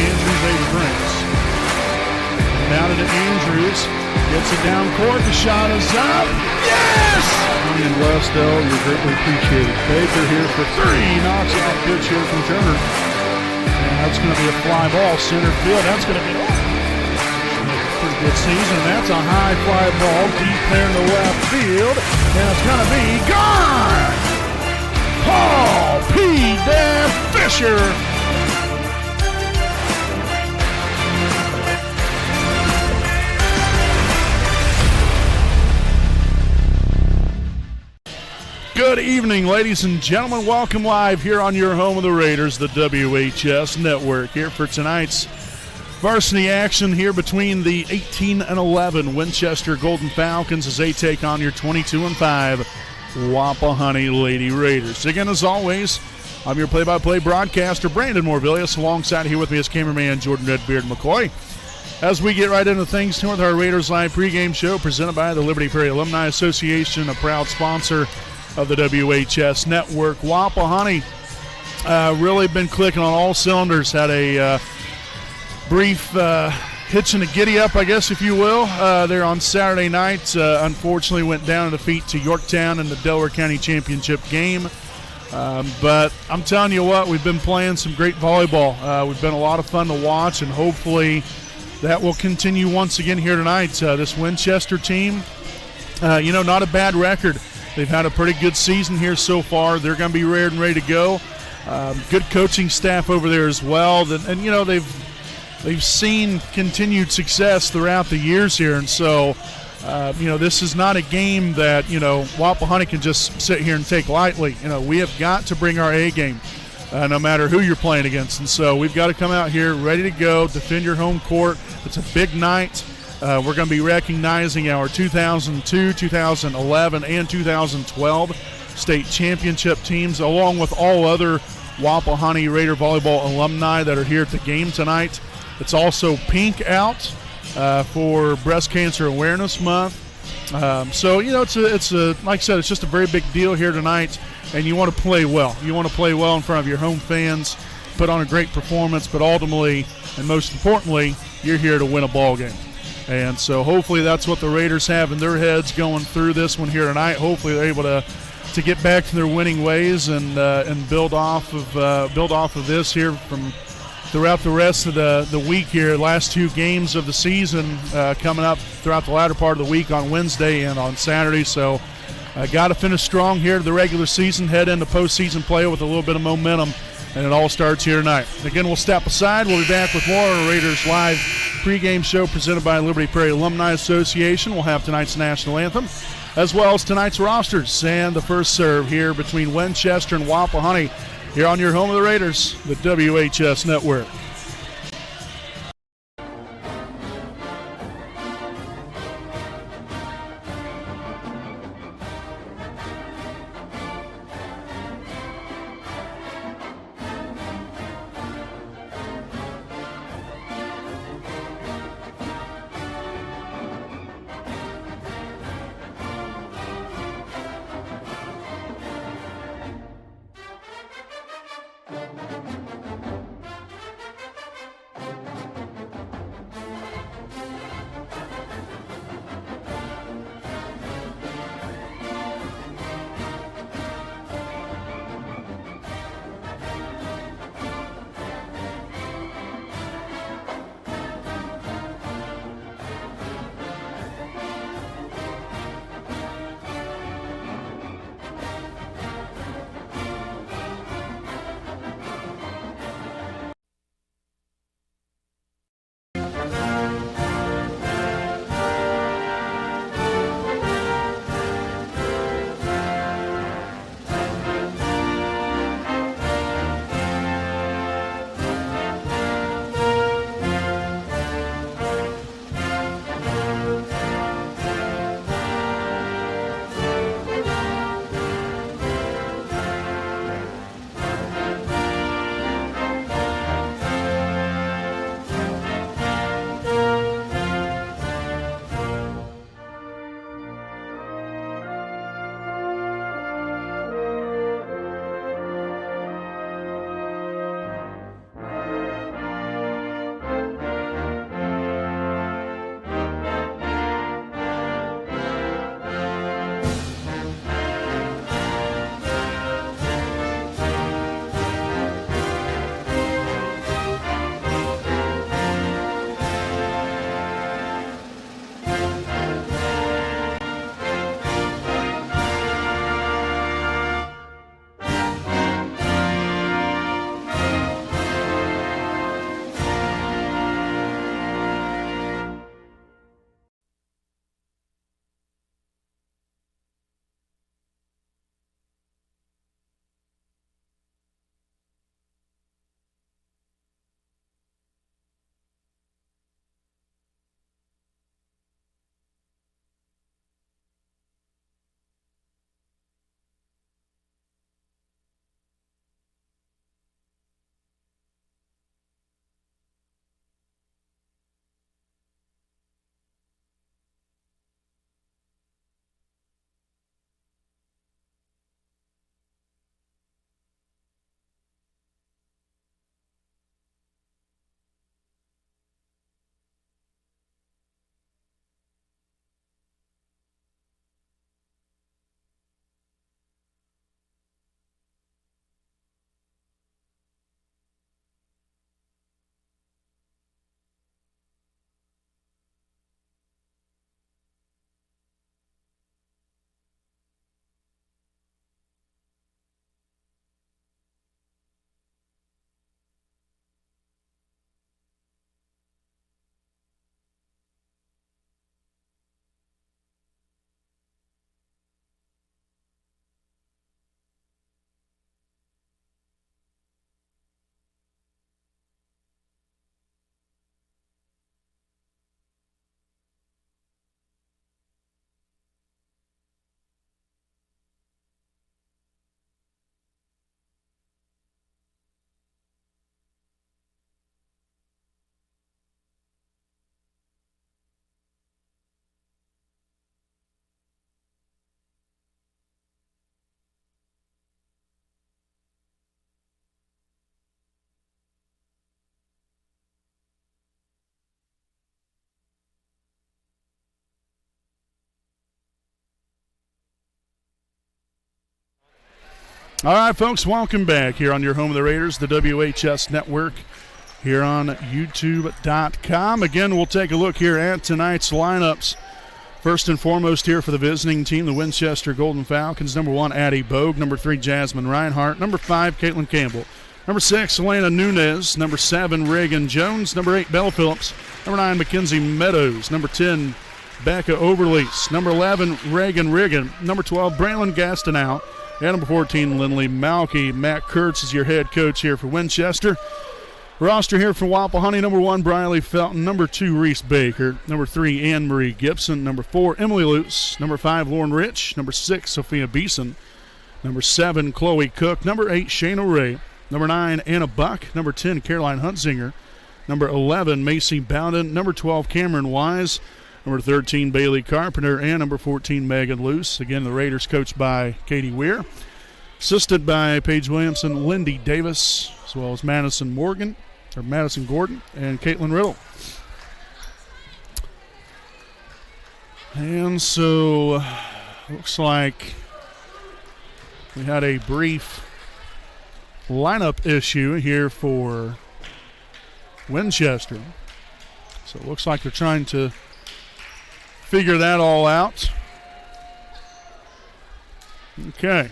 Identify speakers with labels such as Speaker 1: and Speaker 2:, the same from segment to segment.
Speaker 1: Andrews Avery brings. Mounted to Andrews. Gets it down court. The shot is up. Yes! And Westdale, you're greatly appreciated. Baker here for three. Knocks off pitch here from Turner. And that's going to be a fly ball. Center field. That's going to be pretty good season. That's a high fly ball deep there in the left field. And it's going to be gone! Paul P. Dan Fisher. Good evening, ladies and gentlemen. Welcome live here on your home of the Raiders, the WHS Network, here for tonight's varsity action here between the 18-11 Winchester Golden Falcons as they take on your 22-5 Wapahani Lady Raiders. Again, as always, I'm your play-by-play broadcaster, Brandon Morvillius. Alongside here with me is cameraman Jordan Redbeard McCoy. As we get right into things with our Raiders Live pregame show presented by the Liberty Prairie Alumni Association, a proud sponsor of the WHS Network. Wapahani really been clicking on all cylinders. Had a brief hitch and a giddy up, I guess, if you will, there on Saturday night. Unfortunately went down in defeat to Yorktown in the Delaware County Championship game. But I'm telling you what, we've been playing some great volleyball. We've been a lot of fun to watch, and hopefully that will continue once again here tonight. This Winchester team, not a bad record. They've had a pretty good season here so far. They're going to be ready to go. Good coaching staff over there as well. And they've seen continued success throughout the years here. And so, this is not a game that, Wapahani can just sit here and take lightly. We have got to bring our A game, no matter who you're playing against. And so we've got to come out here ready to go, defend your home court. It's a big night. We're going to be recognizing our 2002, 2011, and 2012 state championship teams, along with all other Wapahani Raider volleyball alumni that are here at the game tonight. It's also pink out for Breast Cancer Awareness Month. It's like I said, it's just a very big deal here tonight, and you want to play well. You want to play well in front of your home fans, put on a great performance, but ultimately, and most importantly, you're here to win a ball game. And so hopefully that's what the Raiders have in their heads going through this one here tonight. Hopefully they're able to get back to their winning ways and build off of this here from throughout the rest of the week here. Last two games of the season coming up throughout the latter part of the week on Wednesday and on Saturday. So got to finish strong here to the regular season, head into postseason play with a little bit of momentum. And it all starts here tonight. Again, we'll step aside. We'll be back with more Raiders Live pregame show presented by Liberty Prairie Alumni Association. We'll have tonight's national anthem, as well as tonight's rosters and the first serve here between Winchester and Wapahani here on your home of the Raiders, the WHS Network. All right, folks, welcome back here on your home of the Raiders, the WHS Network, here on YouTube.com. Again, we'll take a look here at tonight's lineups. First and foremost here for the visiting team, the Winchester Golden Falcons. Number 1, Addie Bogue. Number 3, Jasmine Reinhardt. Number 5, Caitlin Campbell. Number 6, Elena Nunez. Number 7, Reagan Jones. Number 8, Bella Phillips. Number 9, Mackenzie Meadows. Number 10, Becca Oberlease. Number 11, Reagan Riggin. Number 12, Braylon Gastineau. And number 14, Lindley Malky. Matt Kurtz is your head coach here for Winchester. Roster here for Wapahani. Number 1, Briley Felton. Number 2, Reese Baker. Number 3, Anne-Marie Gibson. Number 4, Emily Luce. Number 5, Lauren Rich. Number 6, Sophia Beeson. Number 7, Chloe Cook. Number 8, Shayna Ray. Number 9, Anna Buck. Number 10, Caroline Huntzinger. Number 11, Macy Bowden. Number 12, Cameron Wise. Number 13, Bailey Carpenter. And number 14, Megan Luce. Again, the Raiders coached by Katie Weir. Assisted by Paige Williamson, Lindy Davis, as well as Madison Gordon, and Caitlin Riddle. And so, looks like we had a brief lineup issue here for Winchester. So it looks like they're trying to figure that all out. Okay.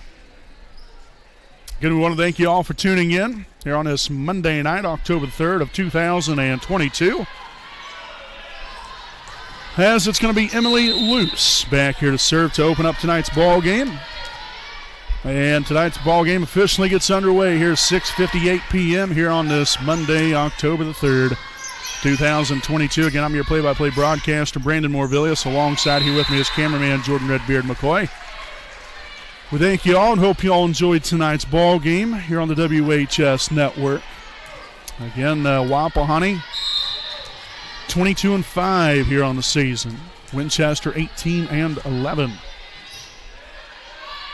Speaker 1: Again, we want to thank you all for tuning in here on this Monday night, October 3rd of 2022. As it's going to be Emily Luce back here to serve to open up tonight's ball game. And tonight's ball game officially gets underway here 6:58 p.m. here on this Monday, October the 3rd, 2022. Again, I'm your play-by-play broadcaster, Brandon Morvillius. Alongside here with me is cameraman Jordan Redbeard McCoy. We thank you all and hope you all enjoyed tonight's ball game here on the WHS Network. Again, Wapahani 22-5 here on the season. Winchester 18-11.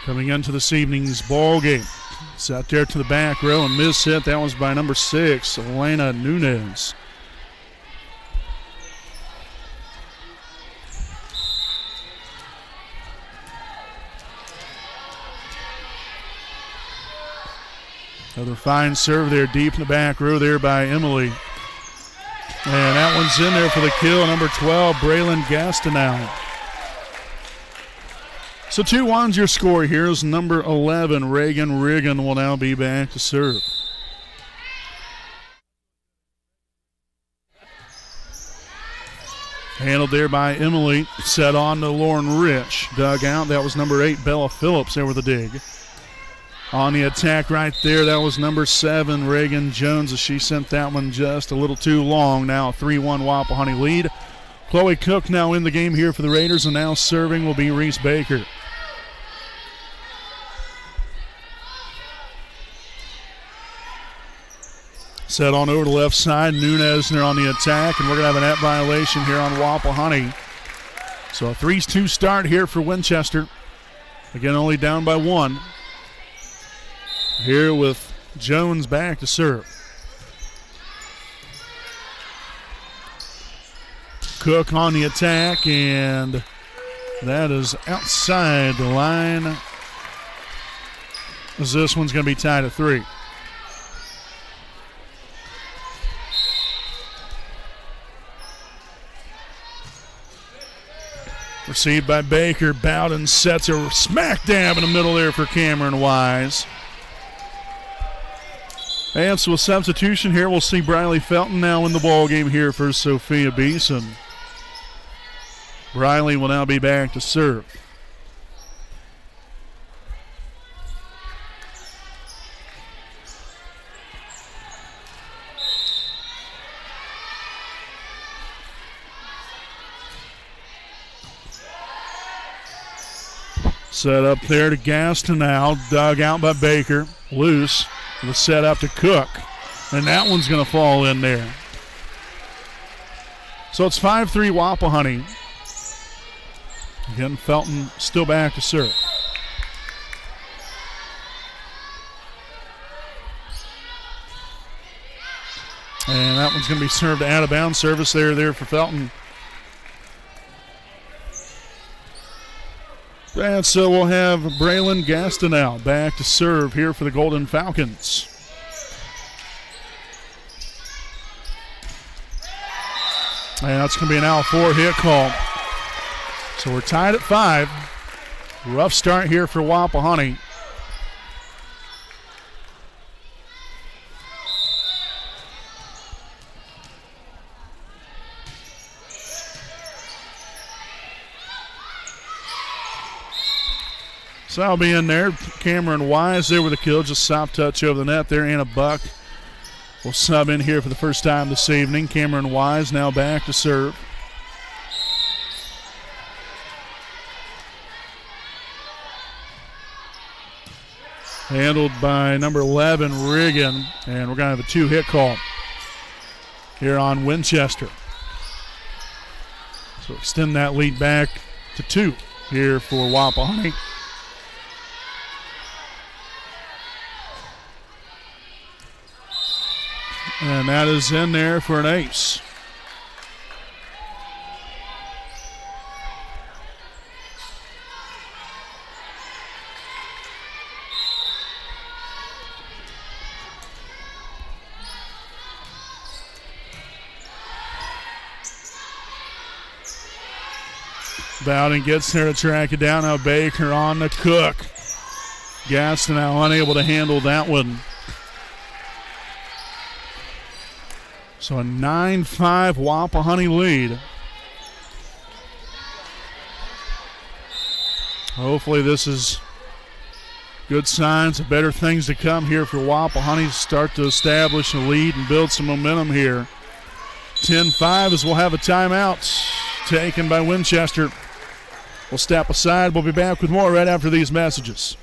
Speaker 1: Coming into this evening's ball game. Set there to the back row and miss hit. That was by number 6, Elena Nunez. Another fine serve there deep in the back row there by Emily. And that one's in there for the kill. Number 12, Braylon Gastineau. So 2-1's your score here is number 11, Reagan Riggin will now be back to serve. Handled there by Emily. Set on to Lauren Rich. Dug out. That was number 8, Bella Phillips there with a dig. On the attack right there, that was number 7, Reagan Jones, as she sent that one just a little too long. Now a 3-1 Wapahani lead. Chloe Cook now in the game here for the Raiders, and now serving will be Reese Baker. Set on over to the left side. Nunez there on the attack, and we're going to have a net violation here on Wapahani. So a 3-2 start here for Winchester. Again, only down by 1. Here with Jones back to serve. Cook on the attack, and that is outside the line, as this one's going to be tied at 3. Received by Baker. Bowden sets her smack dab in the middle there for Cameron Wise. And so a substitution here. We'll see Briley Felton now in the ball game here for Sophia Beeson. Briley will now be back to serve. Set up there to Gastineau. Dug out by Baker. Loose. The set up to Cook. And that one's going to fall in there. So it's 5-3 Wapahani. Again, Felton still back to serve. And that one's going to be served out of bounds. Service there for Felton. And so we'll have Braylon Gastineau back to serve here for the Golden Falcons. And that's going to be an out 4 hit call. So we're tied at 5. Rough start here for Wapahani. So that'll be in there. Cameron Wise there with a kill. Just soft touch over the net there. Anna Buck will sub in here for the first time this evening. Cameron Wise now back to serve. Handled by number 11, Riggin. And we're going to have a 2-hit call here on Winchester. So extend that lead back to 2 here for Wapahani. And that is in there for an ace. Bowden gets there to track it down. Now Baker on the Cook. Gastineau unable to handle that one. So a 9-5 Wapahani lead. Hopefully this is good signs of better things to come here for Wapahani. Start to establish a lead and build some momentum here. 10-5 as we'll have a timeout taken by Winchester. We'll step aside. We'll be back with more right after these messages.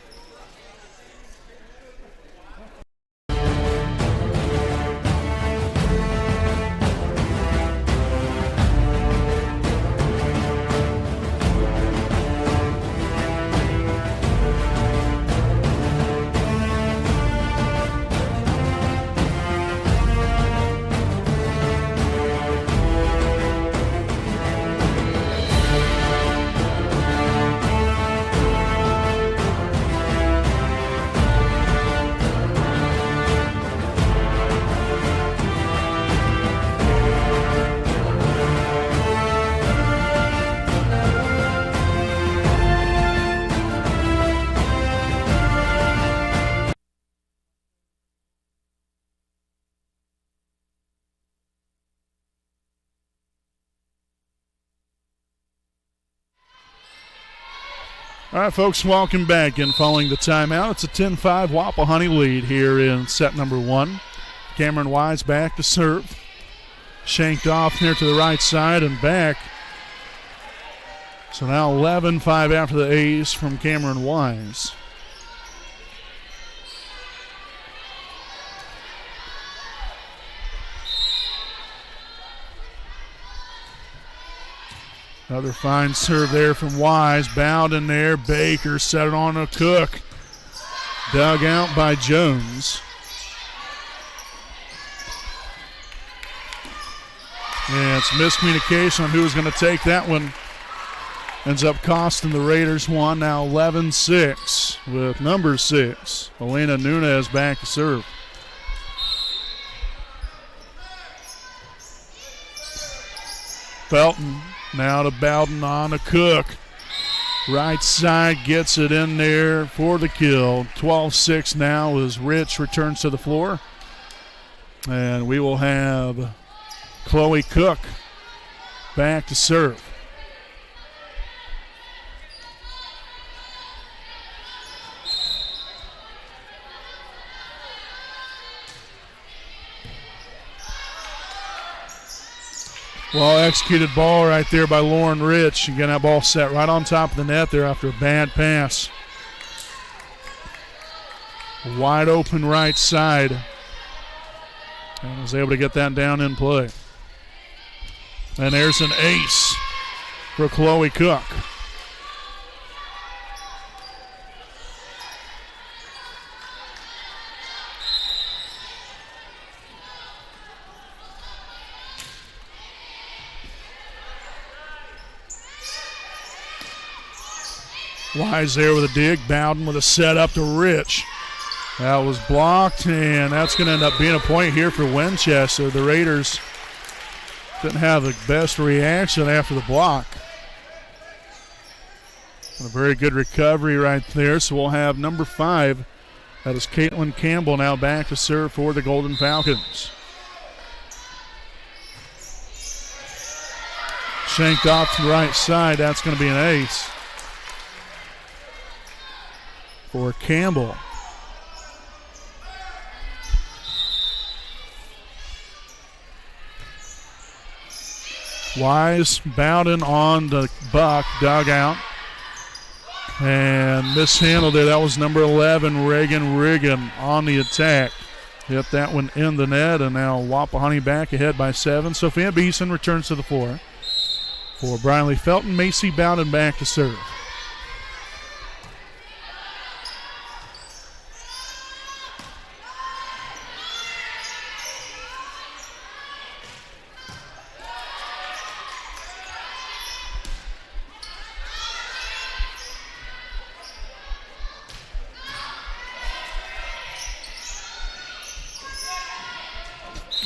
Speaker 1: All right, folks, welcome back. And following the timeout, it's a 10-5 Wapahani lead here in set number 1. Cameron Wise back to serve. Shanked off near to the right side and back. So now 11-5 after the ace from Cameron Wise. Another fine serve there from Wise. Bound in there. Baker set it on a Cook. Dug out by Jones. And it's miscommunication on who was going to take that one. Ends up costing the Raiders one. Now 11-6 with number 6. Elena Nunez back to serve. Felton. Now to Bowden on a Cook. Right side gets it in there for the kill. 12-6 now as Rich returns to the floor. And we will have Chloe Cook back to serve. Well executed ball right there by Lauren Rich. Again, that ball set right on top of the net there after a bad pass. Wide open right side. And was able to get that down in play. And there's an ace for Chloe Cook. Wise there with a dig. Bowden with a set up to Rich. That was blocked, and that's going to end up being a point here for Winchester. The Raiders didn't have the best reaction after the block. A very good recovery right there, so we'll have number 5. That is Caitlin Campbell now back to serve for the Golden Falcons. Shanked off to the right side. That's going to be an ace for Campbell. Wise, Bowden on the Buck dugout. And mishandled it. That was number 11, Reagan Riggin on the attack. Hit that one in the net, and now Wapahani back ahead by 7. Sophia Beeson returns to the floor. For Briley Felton, Macy Bowden back to serve.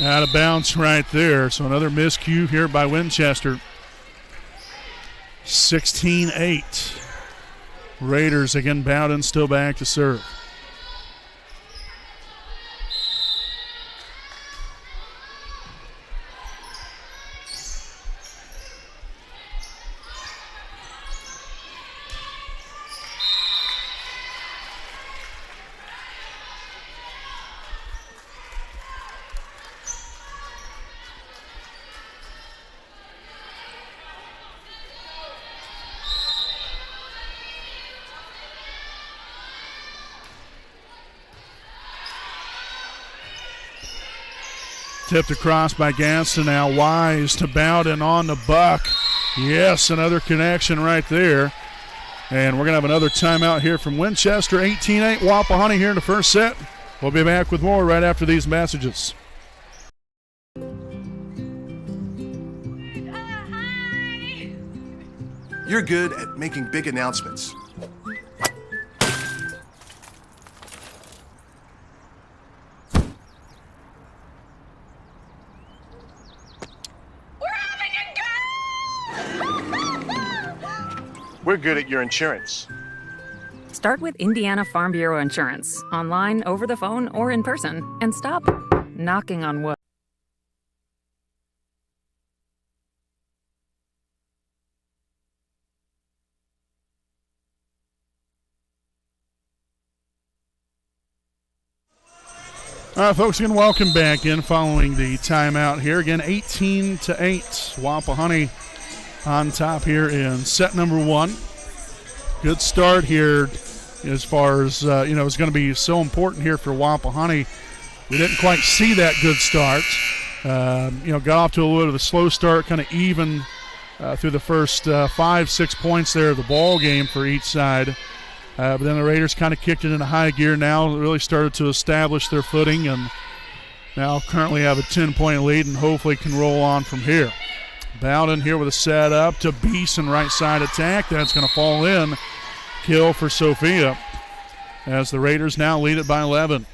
Speaker 1: Out of bounds right there. So another miscue here by Winchester. 16-8. Raiders again. Bowden still back to serve. Tipped across by Gadsden. Now Wise to Bowden on the Buck. Yes, another connection right there. And we're going to have another timeout here from Winchester. 18-8 Wapahani here in the first set. We'll be back with more right after these messages.
Speaker 2: You're good at making big announcements. We're good at your insurance.
Speaker 3: Start with Indiana Farm Bureau Insurance, online, over the phone, or in person, and stop knocking on wood.
Speaker 1: All right, folks, again, welcome back in following the timeout here. Again, 18-8, Wapahani on top here in set number 1. Good start here as far as, it's going to be so important here for Wapahani. We didn't quite see that good start. Got off to a little bit of a slow start, kind of even through the first 5-6 points there of the ball game for each side. But then the Raiders kind of kicked it into high gear now, really started to establish their footing, and now currently have a 10-point lead and hopefully can roll on from here. Bowden here with a set up to Beeson, right side attack. That's going to fall in. Kill for Sophia as the Raiders now lead it by 11.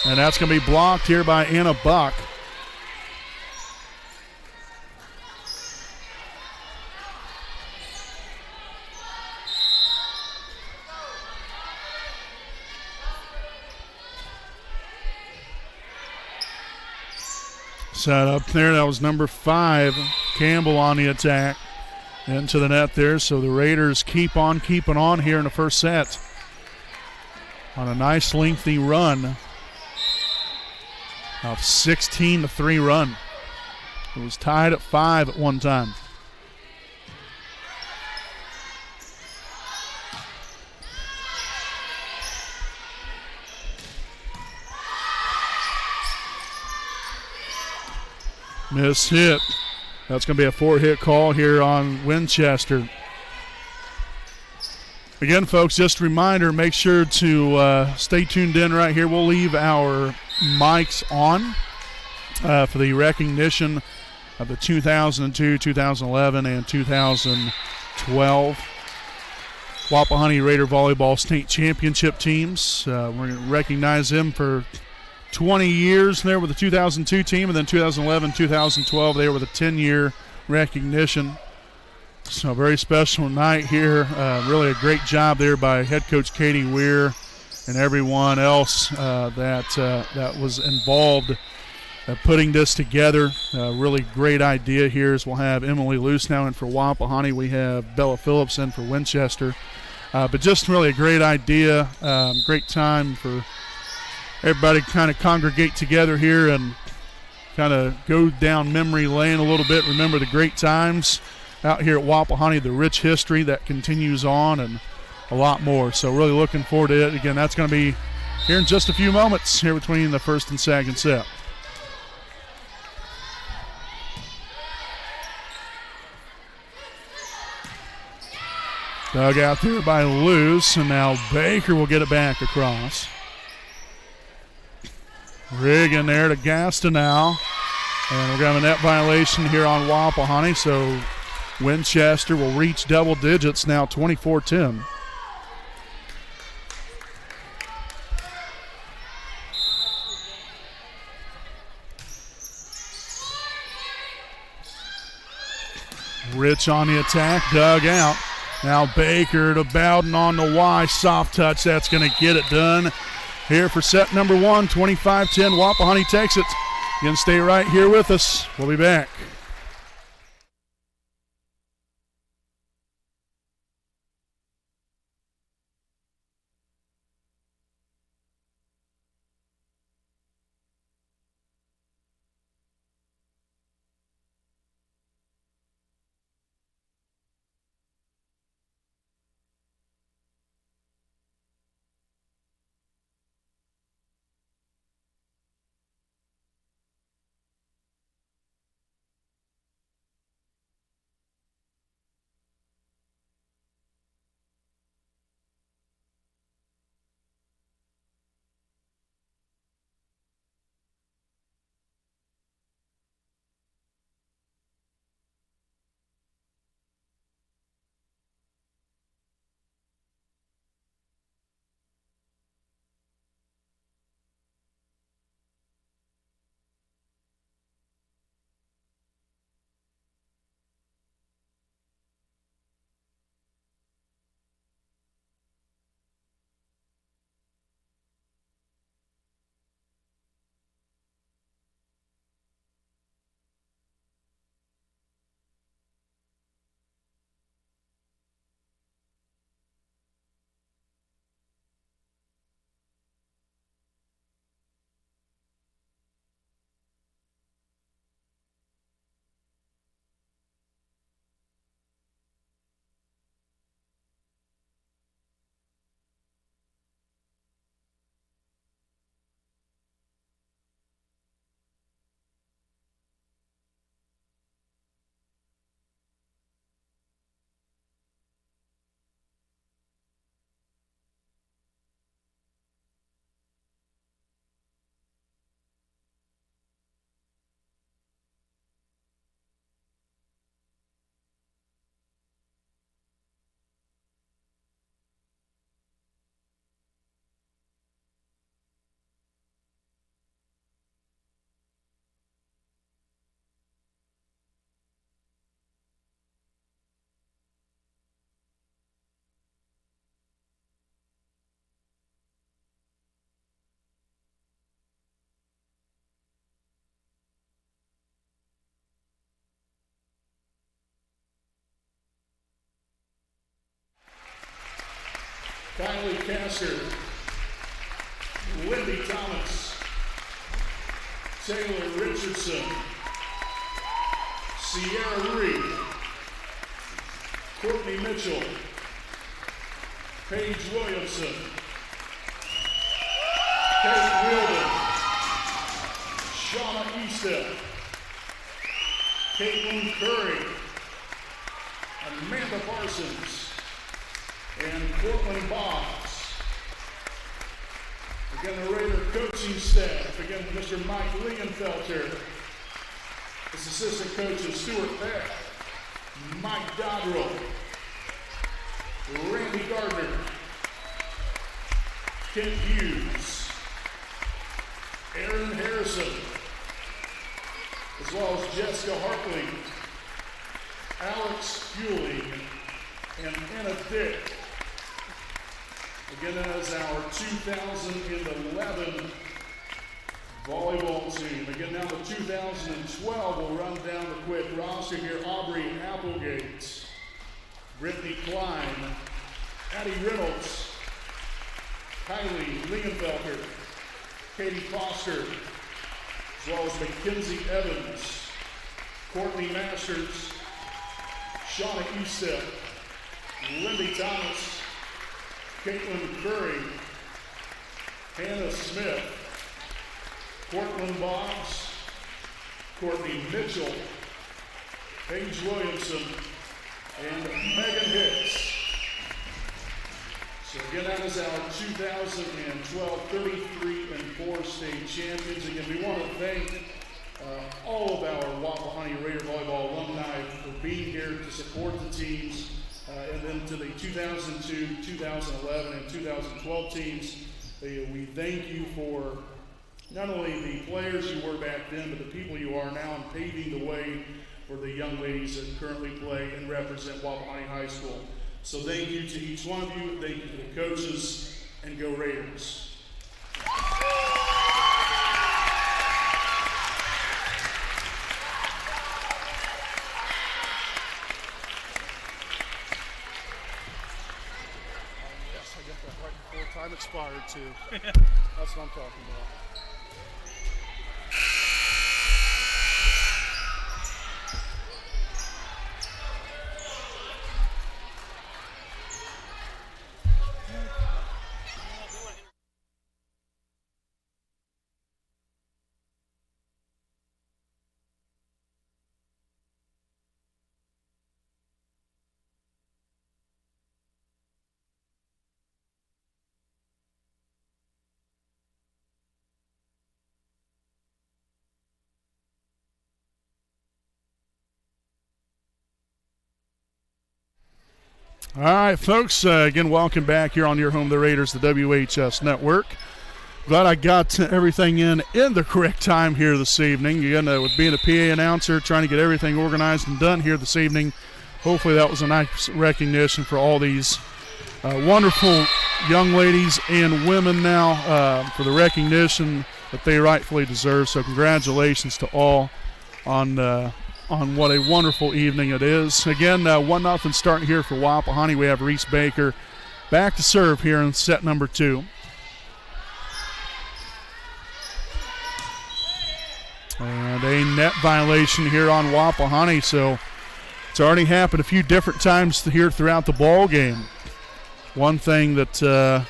Speaker 1: And that's going to be blocked here by Anna Buck. Set up there. That was number 5, Campbell on the attack. Into the net there. So the Raiders keep on keeping on here in the first set. On a nice lengthy run. A 16-3 run. It was tied at 5 at one time. Miss hit. That's going to be a 4-hit call here on Winchester. Again, folks, just a reminder, make sure to stay tuned in right here. We'll leave our mics on for the recognition of the 2002, 2011, and 2012 Wapahani Raider Volleyball State Championship teams. We're going to recognize them for 20 years there with the 2002 team, and then 2011, 2012, they were the 10-year recognition. So a very special night here. Really a great job there by head coach Katie Weir and everyone else that was involved putting this together. Really great idea here is we'll have Emily Luce now in for Wapahani. We have Bella Phillips in for Winchester. But just really a great idea. Great time for everybody to kind of congregate together here and kind of go down memory lane a little bit. Remember the great times out here at Wapahani, the rich history that continues on, and a lot more. So really looking forward to it. Again, that's going to be here in just a few moments here between the first and second set. Dug out there by Luce, and now Baker will get it back across. Riggin there to Gastineau. And we're going to have a net violation here on Wapahani, so Winchester will reach double digits now, 24-10. Rich on the attack, dug out. Now Baker to Bowden on the Y, soft touch, that's going to get it done. Here for set number one, 25-10, Wapahani takes it. You can stay right here with us. We'll be back. Kylie Casser, Wendy Thomas, Taylor Richardson, Sierra Reed, Courtney Mitchell, Paige Williamson, Kate Wilden, Shauna Easton, Caitlin Curry, Amanda Parsons, and Portland Boggs. Again, the Raider coaching staff. Again, Mr. Mike Lingenfelter. His assistant coaches, Stuart Peck, Mike Dodrell, Randy Gardner, Kent Hughes, Aaron Harrison, as well as Jessica Hartley, Alex Hewley, and Anna Dick. Again, that is our 2011 volleyball team. Again, now the 2012 will run down the quick roster here. Aubrey Applegate, Brittany Klein, Addie Reynolds, Kylie Lingenfelter, Katie Foster, as well as Mackenzie Evans, Courtney Masters, Shauna Eastep, Lindy Thomas, Caitlin Curry, Hannah Smith, Portland Boggs, Courtney Mitchell, Paige Williamson, and Megan Hicks. So again, that is our 2012 33-4 state champions. Again, we want to thank all of our Wapahani Raider volleyball alumni for being here to support the teams, and then to the 2002, 2011, and 2012 teams. We thank you for not only the players you were back then, but the people you are now, and paving the way for the young ladies that currently play and represent Wapahani High School. So thank you to each one of you. Thank you to the coaches, and go Raiders.
Speaker 2: Yes, I got that right before time expired too. That's what I'm talking about.
Speaker 1: All right, folks, again, welcome back here on your home, the Raiders, the WHS Network. Glad I got everything in the correct time here this evening. Again, with being a PA announcer, trying to get everything organized and done here this evening. Hopefully that was a nice recognition for all these wonderful young ladies and women now for the recognition that they rightfully deserve. So congratulations to all on what a wonderful evening it is. Again, 1-0 starting here for Wapahani. We have Reese Baker back to serve here in set number 2. And a net violation here on Wapahani, so it's already happened a few different times here throughout the ball game. One thing that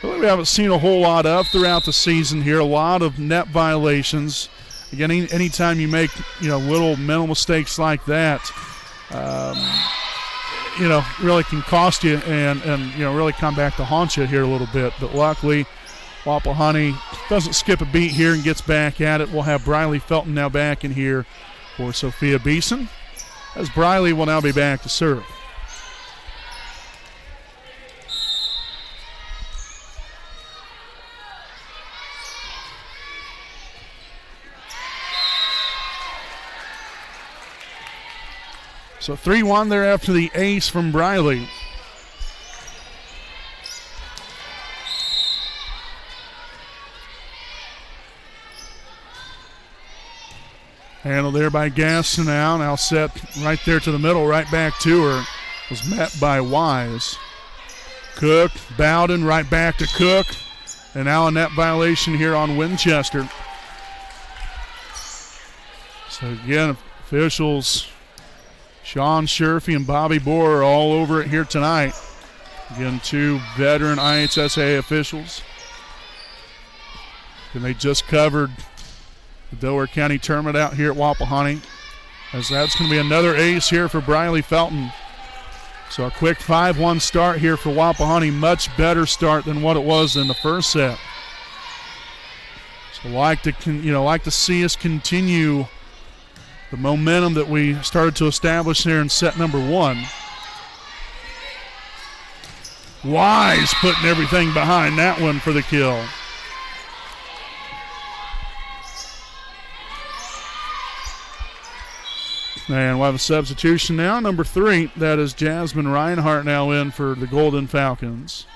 Speaker 1: we haven't seen a whole lot of throughout the season here, a lot of net violations. Again, anytime you make little mental mistakes like that, really can cost you and really come back to haunt you here a little bit. But luckily, Wapahani doesn't skip a beat here and gets back at it. We'll have Briley Felton now back in here for Sophia Beeson, as Briley will now be back to serve. So 3-1 there after the ace from Briley. Handled there by Gaston now. Now set right there to the middle, right back to her. Was met by Wise. Cook, Bowden, right back to Cook. And now a net violation here on Winchester. So again, officials Sean Sherfy and Bobby Bohr are all over it here tonight. Again, 2 veteran IHSA officials. And they just covered the Delaware County tournament out here at Wapahani, as that's going to be another ace here for Briley Felton. So a quick 5-1 start here for Wapahani. Much better start than what it was in the first set. So like to see us continue the momentum that we started to establish there in set number 1. Wise putting everything behind that one for the kill. And we'll have a substitution now. Number 3, that is Jasmine Reinhardt now in for the Golden Falcons.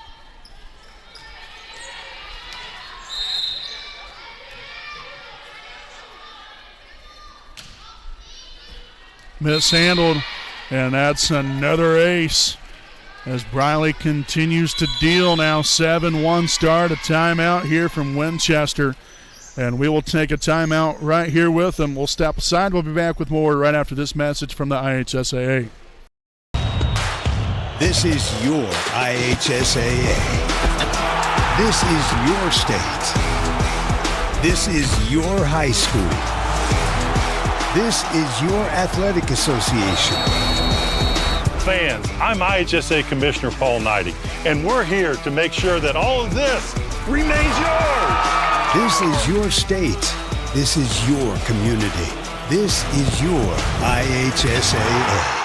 Speaker 1: Mishandled, and that's another ace as Briley continues to deal. Now 7-1 start, a timeout here from Winchester. And we will take a timeout right here with them. We'll step aside. We'll be back with more right after this message from the IHSAA.
Speaker 4: This is your IHSAA. This is your state. This is your high school. This is your athletic association.
Speaker 5: Fans, I'm IHSA Commissioner Paul Knighty, and we're here to make sure that all of this remains yours.
Speaker 4: This is your state. This is your community. This is your IHSAA.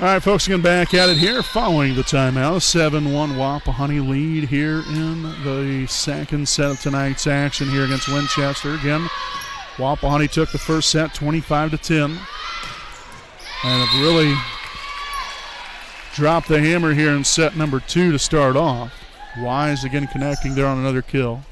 Speaker 1: All right, folks, again back at it here following the timeout. A 7-1 Wapahani lead here in the second set of tonight's action here against Winchester. Again, Wapahani took the first set 25-10 and have really dropped the hammer here in set number 2 to start off. Wise again connecting there on another kill.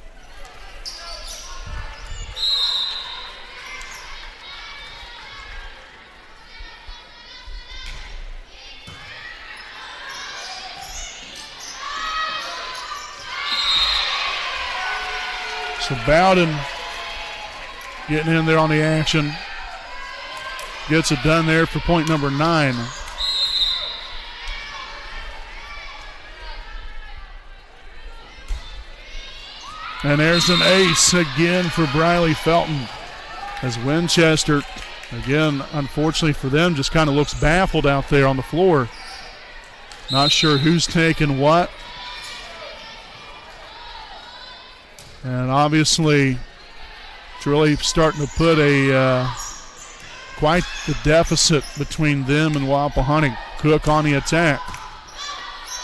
Speaker 1: So Bowden getting in there on the action. Gets it done there for point number 9. And there's an ace again for Briley Felton. As Winchester, again, unfortunately for them, just kind of looks baffled out there on the floor. Not sure who's taking what. And obviously, it's really starting to put quite the deficit between them and Wapahani. Cook on the attack.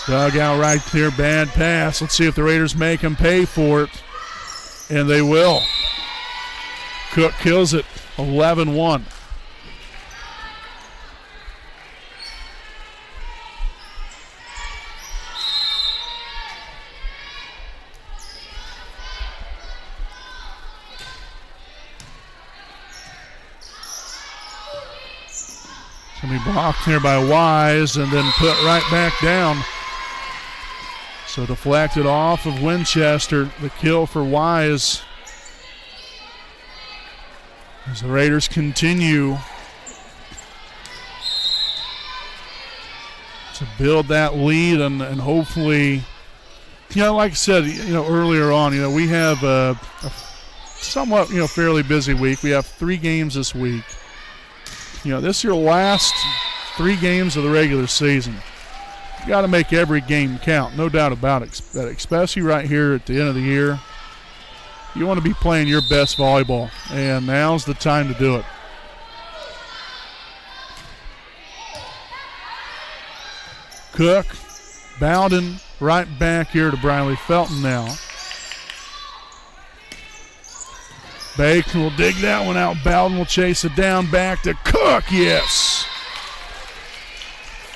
Speaker 1: Dug out right there, bad pass. Let's see if the Raiders make them pay for it. And they will. Cook kills it, 11-1. Going to be blocked here by Wise and then put right back down. So deflected off of Winchester. The kill for Wise. As the Raiders continue to build that lead and hopefully, like I said, earlier on, we have a somewhat, fairly busy week. We have 3 games this week. This is your last 3 games of the regular season. You got to make every game count, no doubt about it. Especially right here at the end of the year, you want to be playing your best volleyball, and now's the time to do it. Cook, Bowden, right back here to Briley Felton now. Bacon will dig that one out. Bowden will chase it down back to Cook. Yes.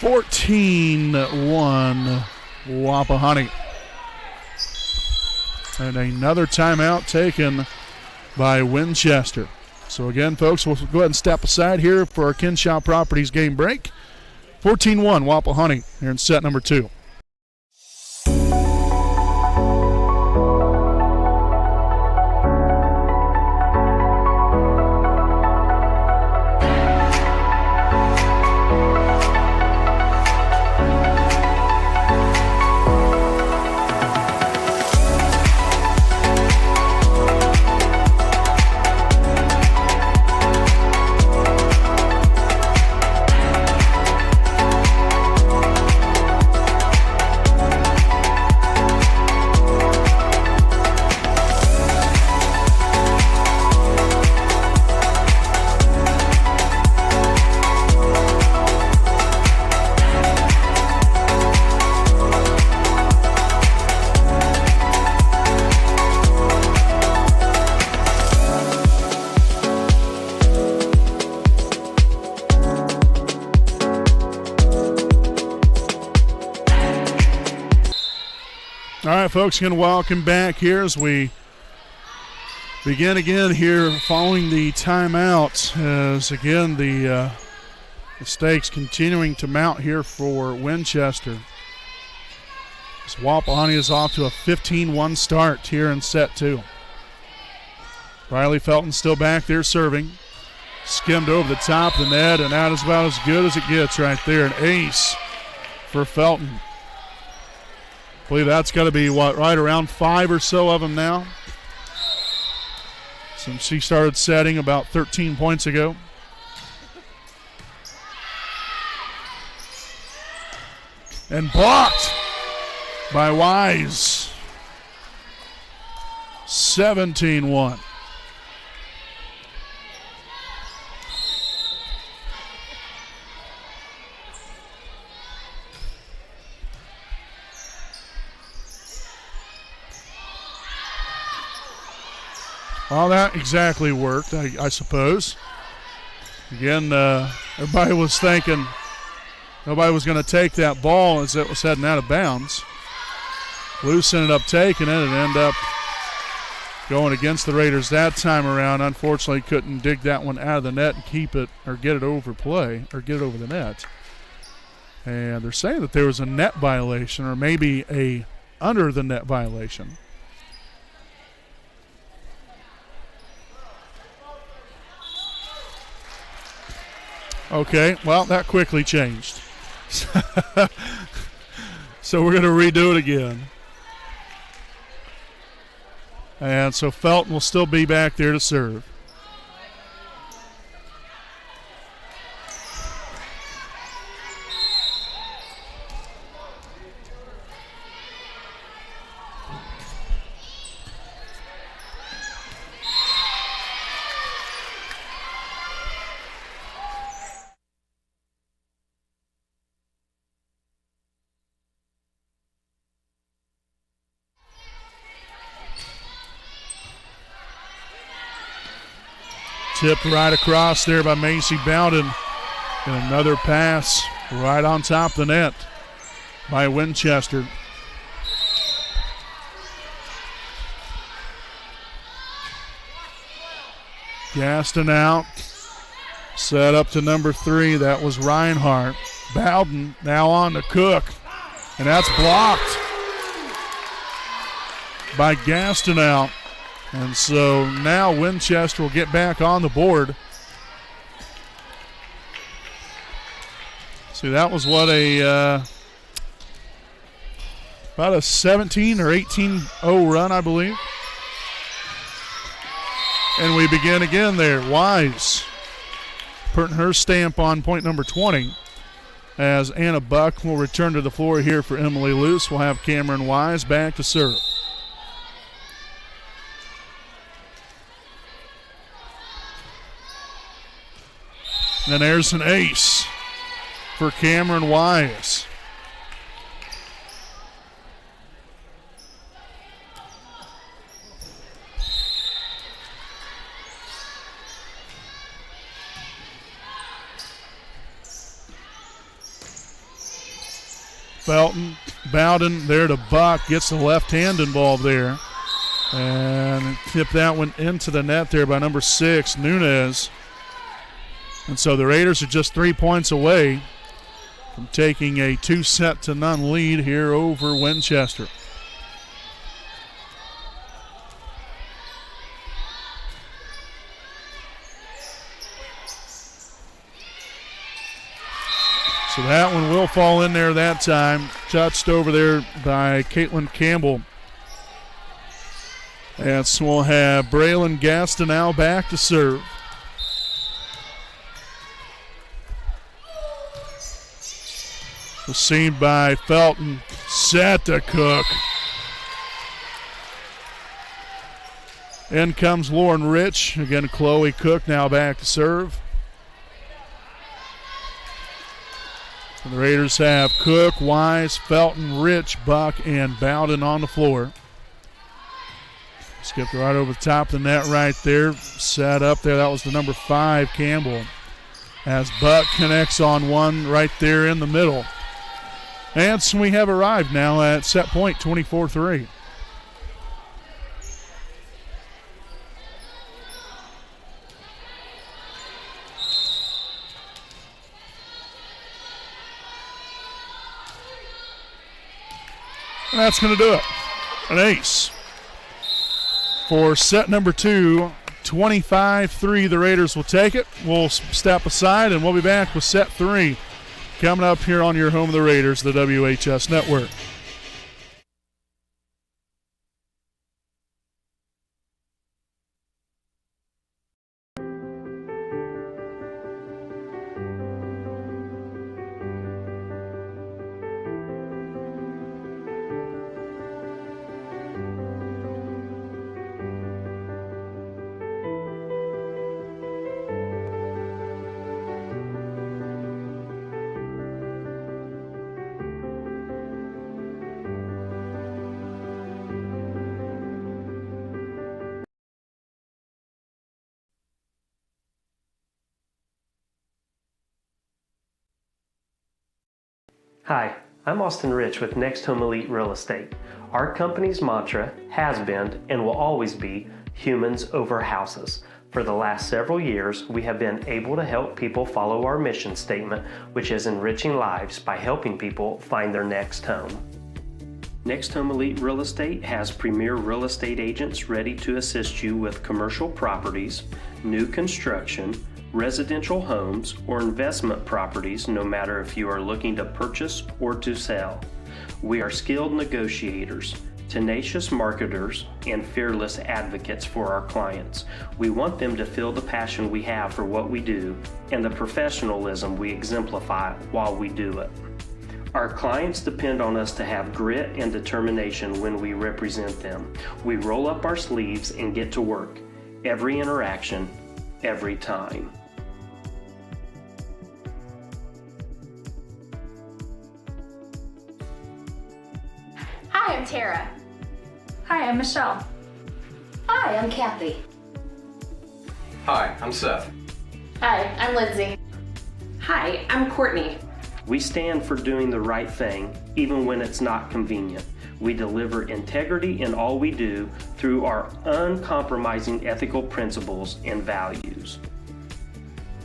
Speaker 1: 14-1 Wapahani. And another timeout taken by Winchester. So again, folks, we'll go ahead and step aside here for our Kinshaw Properties game break. 14-1 Wapahani here in set number 2. All right, folks, again, welcome back here as we begin again here following the timeout. As again, the stakes continuing to mount here for Winchester. As Wapahani is off to a 15-1 start here in set 2. Riley Felton still back there serving. Skimmed over the top of the net, and that is about as good as it gets right there. An ace for Felton. I believe that's got to be, right around 5 or so of them now, since she started setting about 13 points ago. And blocked by Wise. 17-1. Well, that exactly worked, I suppose. Again, everybody was thinking nobody was going to take that ball as it was heading out of bounds. Luce ended up taking it and ended up going against the Raiders that time around. Unfortunately, couldn't dig that one out of the net and keep it or get it over play or get it over the net. And they're saying that there was a net violation or maybe a under the net violation. Okay, well, that quickly changed. So we're going to redo it again. And so Felton will still be back there to serve. Tipped right across there by Macy Bowden. And another pass right on top of the net by Winchester. Gaston out. Set up to number 3. That was Reinhardt. Bowden now on to Cook. And that's blocked by Gaston out. And so now Winchester will get back on the board. See, that was what about a 17 or 18-0 run, I believe. And we begin again there. Wise putting her stamp on point number 20 as Anna Buck will return to the floor here for Emily Luce. We'll have Cameron Wise back to serve. And there's an ace for Cameron Wise. Felton, Bowden there to Buck, gets the left hand involved there. And tip that one into the net there by number 6, Nunez. And so the Raiders are just 3 points away from taking a 2-0 lead here over Winchester. So that one will fall in there that time. Touched over there by Caitlin Campbell. And so we'll have Braylon Gaston now back to serve. Received by Felton, set to Cook. In comes Lauren Rich. Again, Chloe Cook now back to serve. And the Raiders have Cook, Wise, Felton, Rich, Buck, and Bowden on the floor. Skipped right over the top of the net right there. Set up there. That was the number 5, Campbell. As Buck connects on one right there in the middle. And so we have arrived now at set point, 24-3. And that's going to do it. An ace. For set number 2, 25-3, the Raiders will take it. We'll step aside, and we'll be back with set 3 coming up here on your home of the Raiders, the WHS Network.
Speaker 6: Hi, I'm Austin Rich with Next Home Elite Real Estate. Our company's mantra has been and will always be humans over houses. For the last several years, we have been able to help people follow our mission statement, which is enriching lives by helping people find their next home. Next Home Elite Real Estate has premier real estate agents ready to assist you with commercial properties, new construction, residential homes, or investment properties, no matter if you are looking to purchase or to sell. We are skilled negotiators, tenacious marketers, and fearless advocates for our clients. We want them to feel the passion we have for what we do and the professionalism we exemplify while we do it. Our clients depend on us to have grit and determination when we represent them. We roll up our sleeves and get to work. Every interaction, every time.
Speaker 7: Hi, I'm Tara.
Speaker 8: Hi, I'm Michelle.
Speaker 7: Hi, I'm Kathy.
Speaker 9: Hi, I'm Seth.
Speaker 7: Hi, I'm Lindsay.
Speaker 8: Hi, I'm Courtney.
Speaker 6: We stand for doing the right thing, even when it's not convenient. We deliver integrity in all we do through our uncompromising ethical principles and values.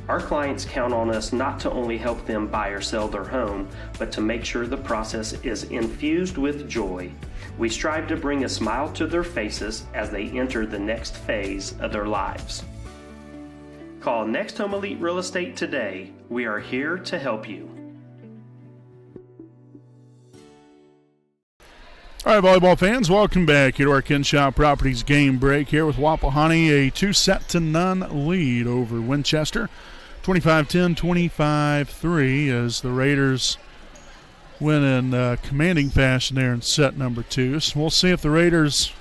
Speaker 6: Our clients count on us not to only help them buy or sell their home, but to make sure the process is infused with joy. We strive to bring a smile to their faces as they enter the next phase of their lives. Call Next Home Elite Real Estate today. We are here to help you.
Speaker 1: All right, volleyball fans, welcome back here to our Kinshaw Properties game break here with Wapahani, a 2-0 lead over Winchester. 25-10, 25-3 as the Raiders win in commanding fashion there in set number 2. So we'll see if the Raiders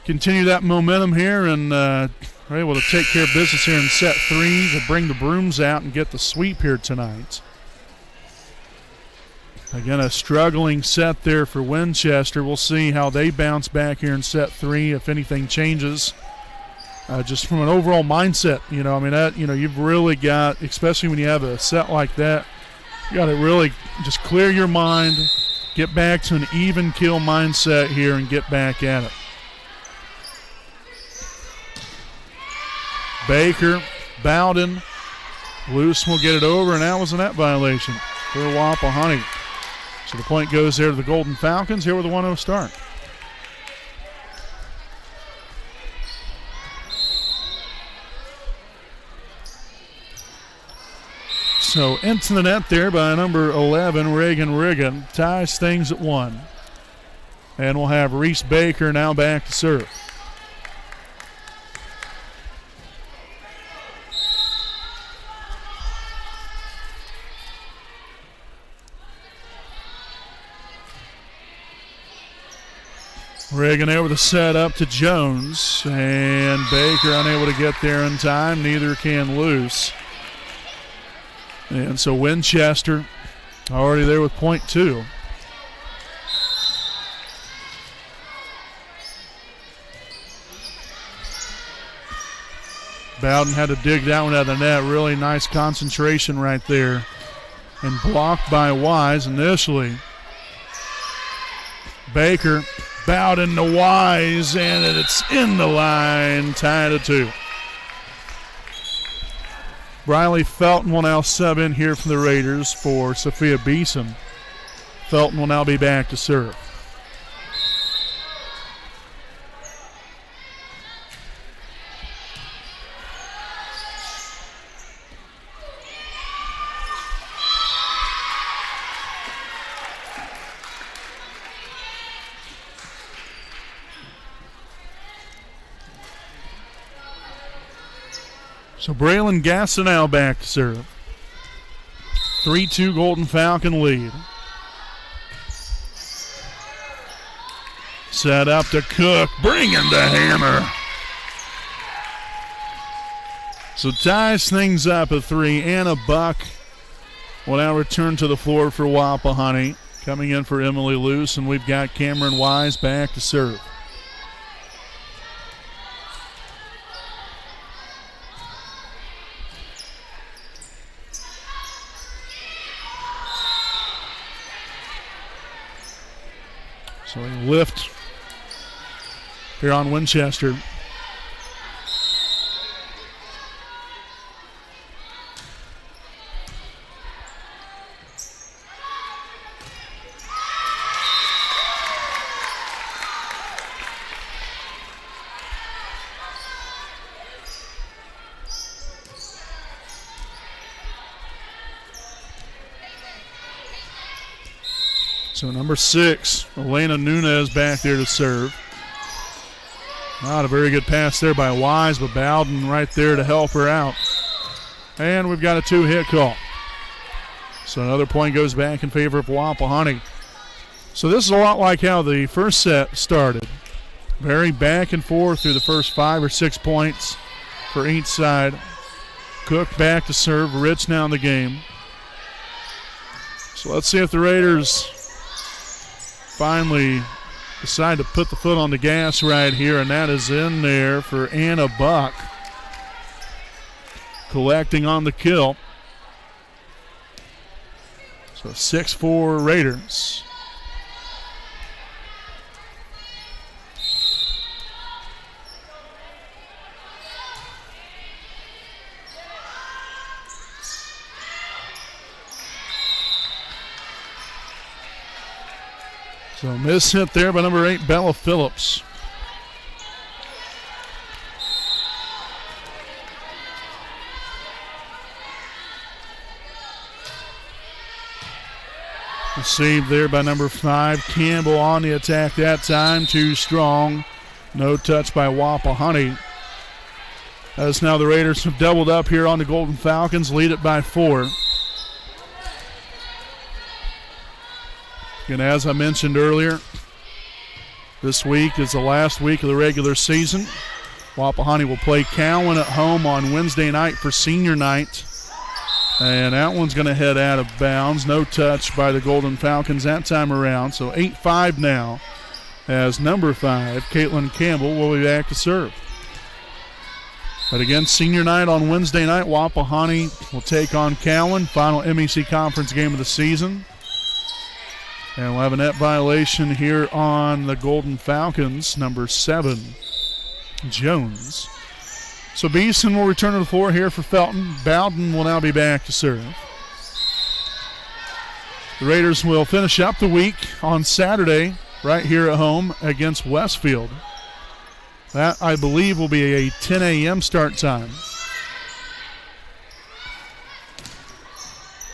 Speaker 1: continue that momentum here and are able to take care of business here in set 3 to bring the brooms out and get the sweep here tonight. Again, a struggling set there for Winchester. We'll see how they bounce back here in set 3, if anything changes. Just from an overall mindset, you've really got, especially when you have a set like that, you got to really just clear your mind, get back to an even kill mindset here and get back at it. Baker, Bowden, loose will get it over, and that was a net violation for Wapahani. So the point goes there to the Golden Falcons here with a 1-0 start. So into the net there by number 11, Reagan Riggin, ties things at 1. And we'll have Reese Baker now back to serve. Reagan there with a set up to Jones, and Baker unable to get there in time. Neither can Luce. And so Winchester already there with point 2. Bowden had to dig that one out of the net. Really nice concentration right there and blocked by Wise initially. Baker Bowden to Wise, and it's in the line, tied at 2. Briley Felton will now sub in here from the Raiders for Sophia Beeson. Felton will now be back to serve. So Braylon Gastineau back to serve. 3-2 Golden Falcon lead. Set up to Cook, bringing the hammer. So ties things up at 3. Anna Buck will now return to the floor for Wapahani. Coming in for Emily Luce, and we've got Cameron Wise back to serve. So a lift here on Winchester. So number 6, Elena Nunez back there to serve. Not a very good pass there by Wise, but Bowden right there to help her out. And we've got a 2-hit call. So another point goes back in favor of Wapahani. So this is a lot like how the first set started. Very back and forth through the first 5 or 6 points for each side. Cook back to serve. Rich now in the game. So let's see if the Raiders finally decide to put the foot on the gas right here, and that is in there for Anna Buck. Collecting on the kill. So 6-4 Raiders. So miss hit there by number 8, Bella Phillips. Saved there by number 5, Campbell on the attack that time. Too strong. No touch by Wapahani. As now the Raiders have doubled up here on the Golden Falcons, lead it by 4. And as I mentioned earlier, this week is the last week of the regular season. Wapahani will play Cowan at home on Wednesday night for senior night. And that one's going to head out of bounds. No touch by the Golden Falcons that time around. So 8-5 now as number 5, Caitlin Campbell, will be back to serve. But again, senior night on Wednesday night, Wapahani will take on Cowan, final MEC conference game of the season. And we'll have a net violation here on the Golden Falcons, number 7, Jones. So Beeson will return to the floor here for Felton. Bowden will now be back to serve. The Raiders will finish up the week on Saturday right here at home against Westfield. That, I believe, will be a 10 a.m. start time.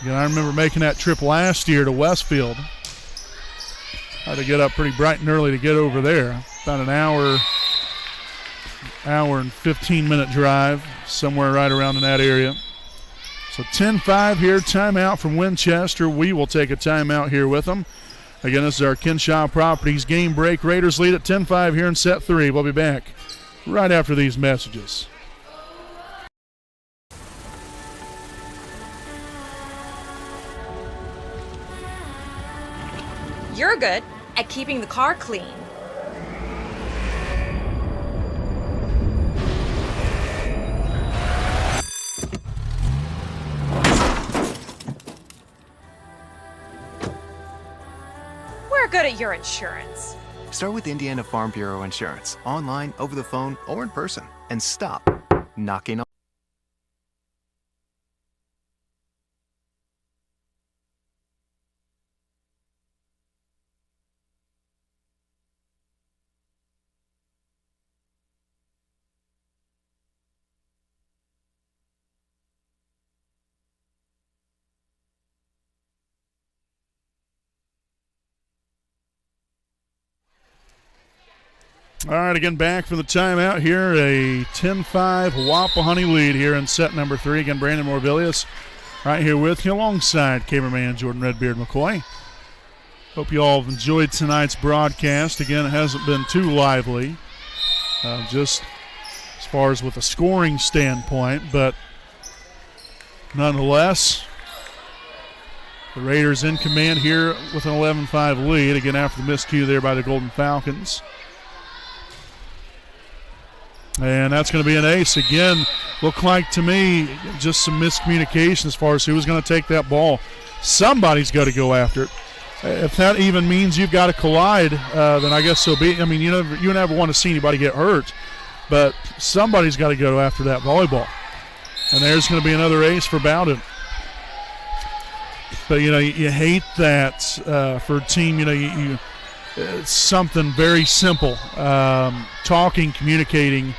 Speaker 1: Again, I remember making that trip last year to Westfield. Had to get up pretty bright and early to get over there. About an hour and 15-minute drive, somewhere right around in that area. So 10-5 here, timeout from Winchester. We will take a timeout here with them. Again, this is our Kinshaw Properties game break. Raiders lead at 10-5 here in set 3. We'll be back right after these messages.
Speaker 10: You're good at keeping the car clean. good at your insurance.
Speaker 11: Start with Indiana Farm Bureau Insurance, online, over the phone, or in person, and stop knocking on.
Speaker 1: All right, again, back from the timeout here. A 10-5 Wapahani lead here in set number 3. Again, Brandon Morvillius right here with you alongside cameraman Jordan Redbeard McCoy. Hope you all have enjoyed tonight's broadcast. Again, it hasn't been too lively, just as far as with a scoring standpoint, but nonetheless, the Raiders in command here with an 11-5 lead, again after the miscue there by the Golden Falcons. And that's going to be an ace. Again, looked like to me just some miscommunication as far as who was going to take that ball. Somebody's got to go after it. If that even means you've got to collide, then I guess so be it. I mean, you never want to see anybody get hurt, but somebody's got to go after that volleyball. And there's going to be another ace for Bowden. But, you hate that for a team, it's something very simple. Talking, communicating,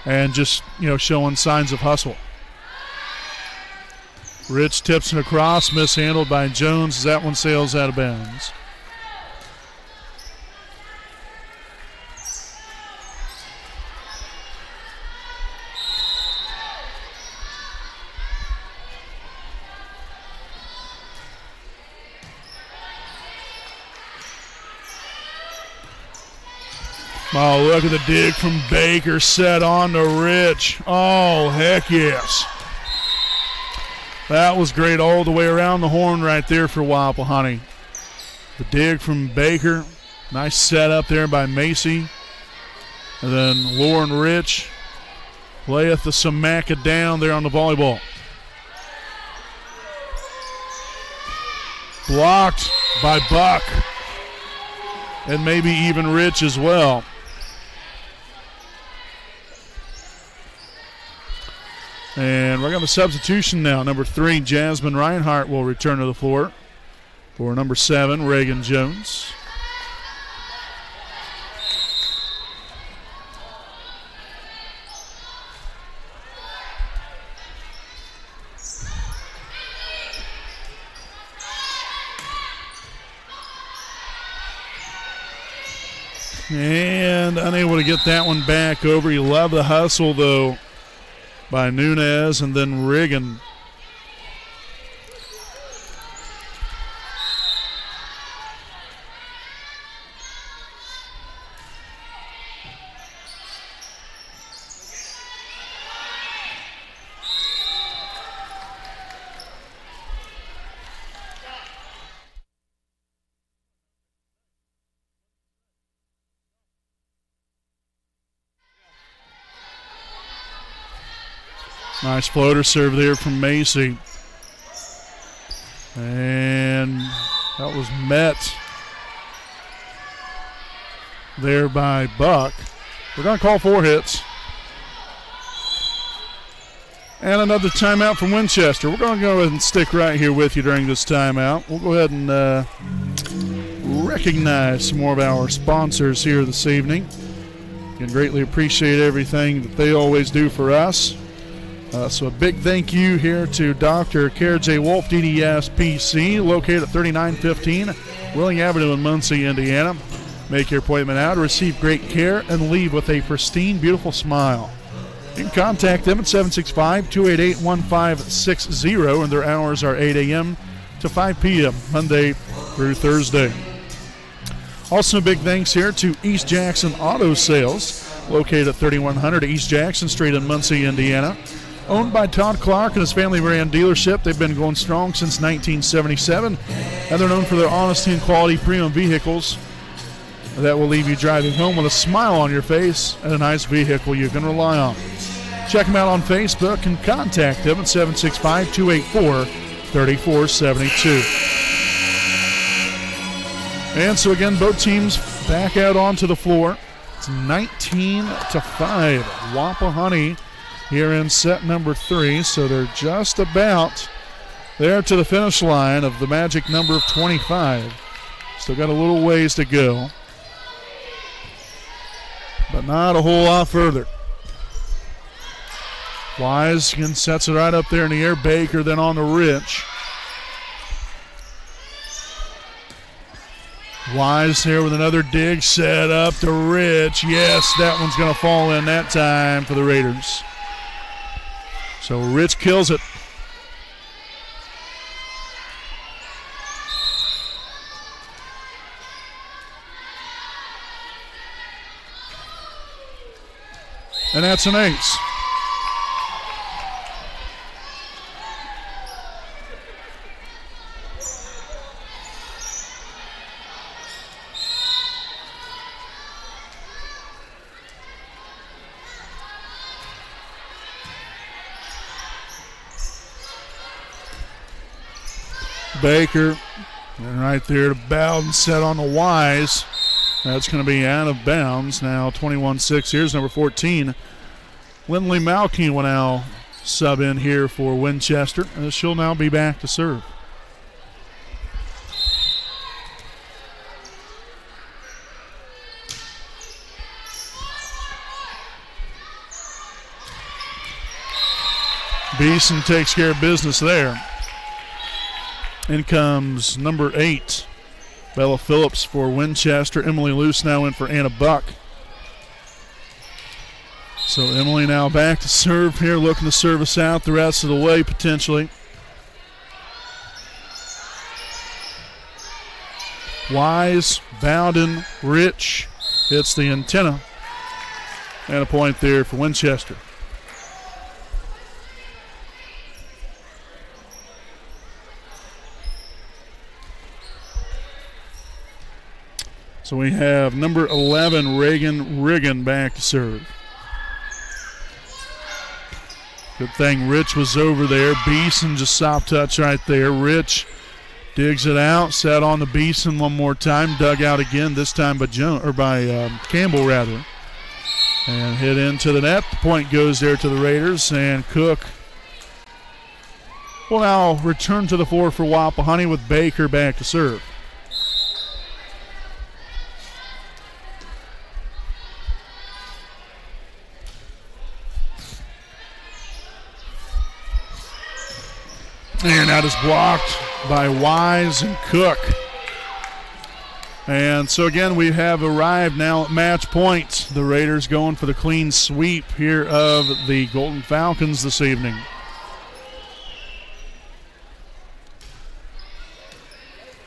Speaker 1: and just, showing signs of hustle. Rich tips it across, mishandled by Jones as that one sails out of bounds. Oh, look at the dig from Baker, set on to Rich. Oh, heck yes. That was great all the way around the horn right there for Wapahani. The dig from Baker. Nice set up there by Macy. And then Lauren Rich layeth the Samaka down there on the volleyball. Blocked by Buck. And maybe even Rich as well. And we're going to substitution now. Number 3, Jasmine Reinhart will return to the floor for number 7, Reagan Jones. And unable to get that one back over. You love the hustle, though, by Nunez and then Reagan. Nice floater serve there from Macy. And that was met there by Buck. We're going to call 4 hits. And another timeout from Winchester. We're going to go ahead and stick right here with you during this timeout. We'll go ahead and recognize some more of our sponsors here this evening. You can greatly appreciate everything that they always do for us. So a big thank you here to Dr. Kara J. Wolf, DDS PC, located at 3915 Willing Avenue in Muncie, Indiana. Make your appointment now to receive great care and leave with a pristine, beautiful smile. You can contact them at 765-288-1560, and their hours are 8 a.m. to 5 p.m., Monday through Thursday. Also, big thanks here to East Jackson Auto Sales, located at 3100 East Jackson Street in Muncie, Indiana. Owned by Todd Clark and his family-ran dealership. They've been going strong since 1977, and they're known for their honesty and quality premium vehicles that will leave you driving home with a smile on your face and a nice vehicle you can rely on. Check them out on Facebook and contact them at 765-284-3472. And so again, both teams back out onto the floor. It's 19-5. Wapahani here in set number 3. So they're just about there to the finish line of the magic number of 25. Still got a little ways to go, but not a whole lot further. Wise again sets it right up there in the air. Baker then on to Rich. Wise here with another dig set up to Rich. Yes, that one's going to fall in that time for the Raiders. So Rich kills it. And that's an ace. Baker, and right there to Bowden, set on the Wise. That's going to be out of bounds. Now 21-6. Here's number 14. Lindley Malky will now sub in here for Winchester. She'll now be back to serve. Beeson takes care of business there. In comes number 8, Bella Phillips for Winchester. Emily Luce now in for Anna Buck. So Emily now back to serve here, looking to service out the rest of the way potentially. Wise, Bowden, Rich hits the antenna. And a point there for Winchester. So we have number 11, Reagan Riggin, back to serve. Good thing Rich was over there. Beeson just soft touch right there. Rich digs it out, set on the Beeson one more time, dug out again, this time by Campbell rather. And hit into the net. The point goes there to the Raiders, and Cook will now return to the floor for Wapahani with Baker back to serve. And that is blocked by Wise and Cook. And so again, we have arrived now at match point. The Raiders going for the clean sweep here of the Golden Falcons this evening.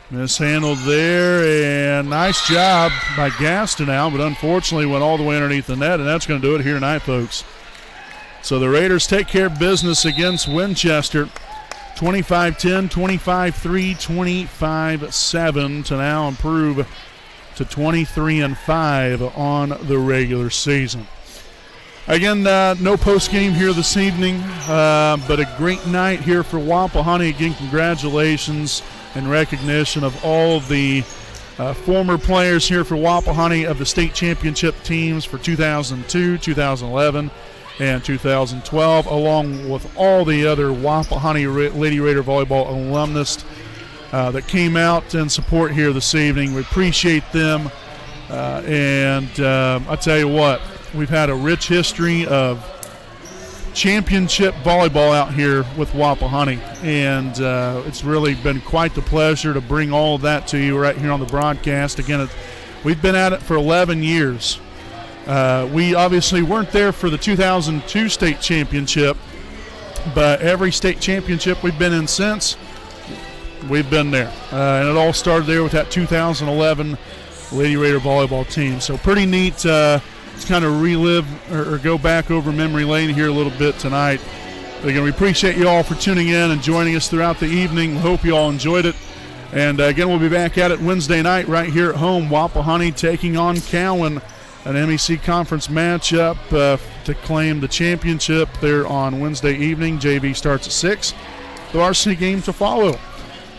Speaker 1: Mishandled there, and nice job by Gastineau, but unfortunately went all the way underneath the net, and that's going to do it here tonight, folks. So the Raiders take care of business against Winchester. 25-10, 25-3, 25-7 to now improve to 23-5 on the regular season. Again, no post game here this evening, but a great night here for Wapahani. Again, congratulations and recognition of all of the former players here for Wapahani of the state championship teams for 2002, 2011, and 2012, along with all the other Wapahani Lady Raider Volleyball alumnus that came out in support here this evening. We appreciate them, and I tell you what, we've had a rich history of championship volleyball out here with Wapahani, and it's really been quite the pleasure to bring all of that to you right here on the broadcast. Again, we've been at it for 11 years. We obviously weren't there for the 2002 state championship, but every state championship we've been in since, we've been there. And it all started there with that 2011 Lady Raider volleyball team. So pretty neat to kind of relive or go back over memory lane here a little bit tonight. But again, we appreciate you all for tuning in and joining us throughout the evening. We hope you all enjoyed it. And again, we'll be back at it Wednesday night right here at home. Wapahani taking on Cowan. An MEC conference matchup to claim the championship there on Wednesday evening. JV starts at 6. The varsity game to follow.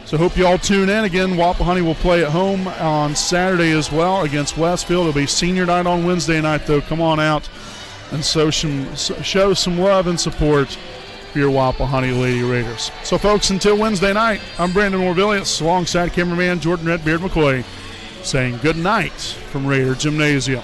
Speaker 1: So hope you all tune in. Again, Wapahani will play at home on Saturday as well against Westfield. It'll be senior night on Wednesday night, though. Come on out and show some love and support for your Wapahani Lady Raiders. So, folks, until Wednesday night, I'm Brandon Morvillius alongside cameraman Jordan Redbeard McCoy saying good night from Raider Gymnasium.